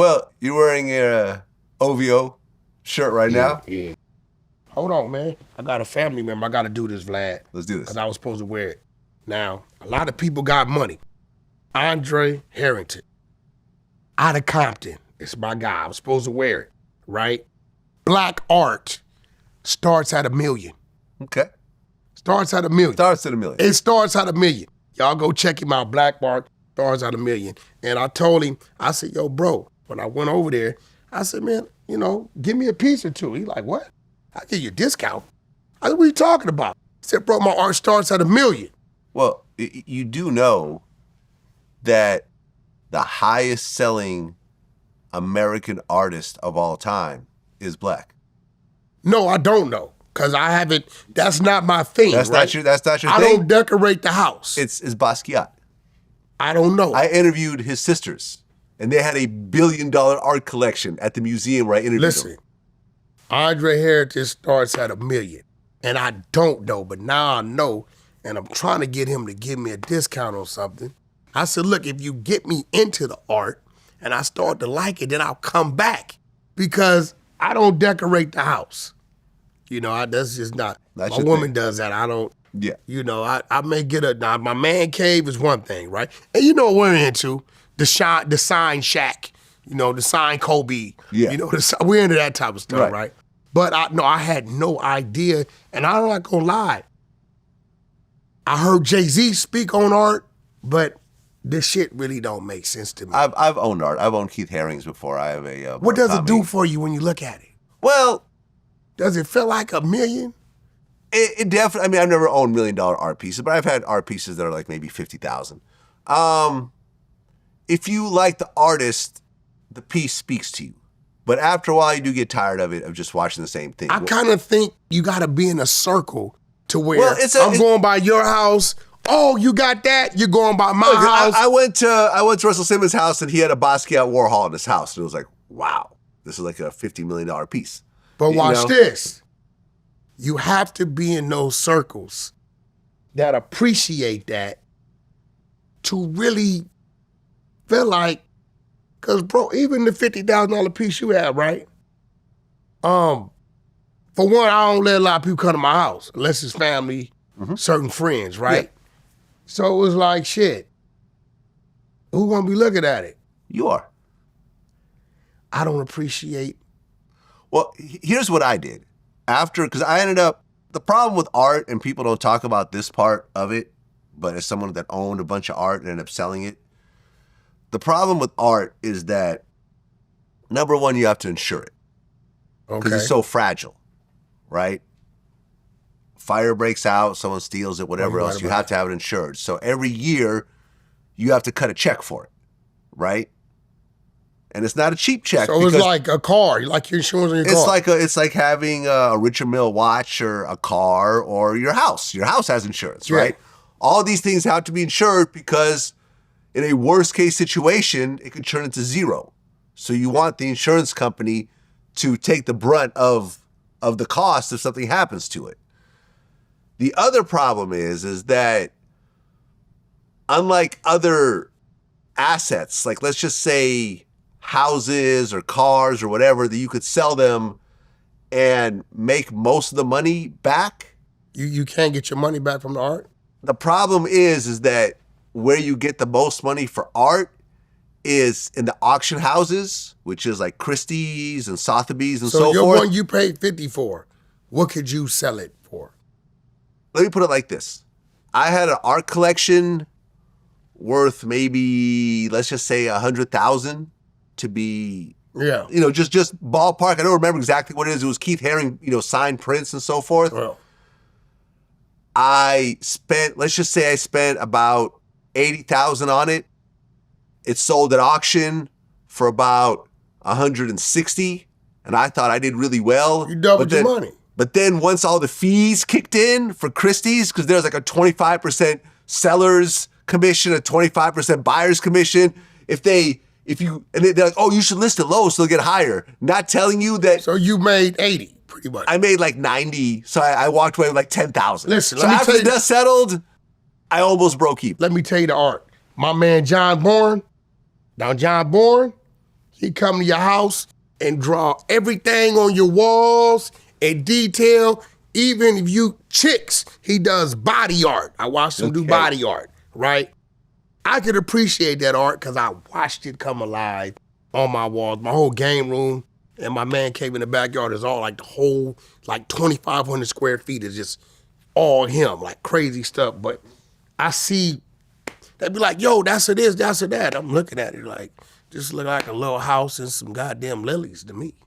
Well, you're wearing a OVO shirt right now? Yeah. Hold on, man. I got a family member. I got to do this, Vlad. Let's do this. Because I was supposed to wear it. Now, a lot of people got money. Andre Herrington, out of Compton. It's my guy. I was supposed to wear it, right? Black art starts at $1 million. Okay. Starts at $1 million. Starts at $1 million. It starts at $1 million. Y'all go check him out. Black art starts at $1 million. And I told him, I said, yo, bro, when I went over there, I said, man, you know, give me a piece or two. He like, what? I'll give you a discount. I said, what are you talking about? He said, bro, my art starts at $1 million. Well, you do know that the highest selling American artist of all time is black. No, I don't know. Cause I haven't, that's not my thing. That's right? not your thing? I don't decorate the house. It's Basquiat. I don't know. I interviewed his sisters, and they had a $1 billion art collection at the museum where I interviewed Listen, them. Andre Herrington starts at $1 million. And I don't know, but now I know, and I'm trying to get him to give me a discount on something. I said, look, if you get me into the art and I start to like it, then I'll come back. Because I don't decorate the house. You know, that's just not, That's my your woman thing. does that. I don't, Yeah. you know, I may get now my man cave is one thing, right? And you know what we're into, the sign shack, you know, the sign Kobe. Yeah. You know, we're into that type of stuff, Right. right? But I had no idea, and I'm not gonna lie. I heard Jay-Z speak on art, but this shit really don't make sense to me. I've owned art. I've owned Keith Haring's before. I have a What does it Murakami. do for you when you look at it? Well, Does it feel like $1 million? it definitely. I mean, I've never owned $1 million art pieces, but I've had art pieces that are like maybe 50,000. If you like the artist, the piece speaks to you. But after a while, you do get tired of it, of just watching the same thing. I kind of think you got to be in a circle to where I'm going by your house. Oh, you got that? You're going by my house. I went to Russell Simmons' house, and he had a Basquiat Warhol in his house, and it was like, wow, this is like a $50 million piece. But watch know? this. You have to be in those circles that appreciate that to really feel like, because, bro, even the $50,000 piece you have, right? For one, I don't let a lot of people come to my house unless it's family, certain friends, right? Yeah. So it was like, shit, who gonna be looking at it? You are. I don't appreciate. Well, here's what I did. Because I ended up, the problem with art, and people don't talk about this part of it, but as someone that owned a bunch of art and ended up selling it, the problem with art is that, number one, you have to insure it. Because it's so fragile, right? Fire breaks out, someone steals it, whatever else, you have to have it insured. So every year, you have to cut a check for it, right? And it's not a cheap check. So it's like a car, like your insurance on your car. It's like having a Richard Mille watch or a car or your house. Your house has insurance, right? All these things have to be insured because in a worst case situation, it could turn into zero. So you want the insurance company to take the brunt of the cost if something happens to it. The other problem is that unlike other assets, like let's just say houses or cars or whatever, that you could sell them and make most of the money back. You can't get your money back from the art? The problem is that where you get the most money for art is in the auction houses, which is like Christie's and Sotheby's and so forth. So your one you paid $50 for, what could you sell it for? Let me put it like this. I had an art collection worth maybe, let's just say 100,000 to be, just ballpark. I don't remember exactly what it is. It was Keith Haring, signed prints and so forth. Well, let's just say I spent about 80,000 on it. It sold at auction for about 160, and I thought I did really well. You doubled your money. But then once all the fees kicked in for Christie's, because there's like a 25% seller's commission, a 25% buyer's commission. And they're like, oh, you should list it low so they'll get higher. Not telling you that. So you made 80, pretty much. I made like 90, so I walked away with like 10,000. Listen, so after the dust settled, I almost broke even. Let me tell you the art. My man John Bourne, He come to your house and draw everything on your walls in detail. Even if you chicks, he does body art. I watched him do body art, right? I could appreciate that art because I watched it come alive on my walls. My whole game room and my man cave in the backyard is all like the whole, like 2,500 square feet is just all him, like crazy stuff. But I see, they be like, yo, that's a this, that's a that. I'm looking at it like, just look like a little house and some goddamn lilies to me.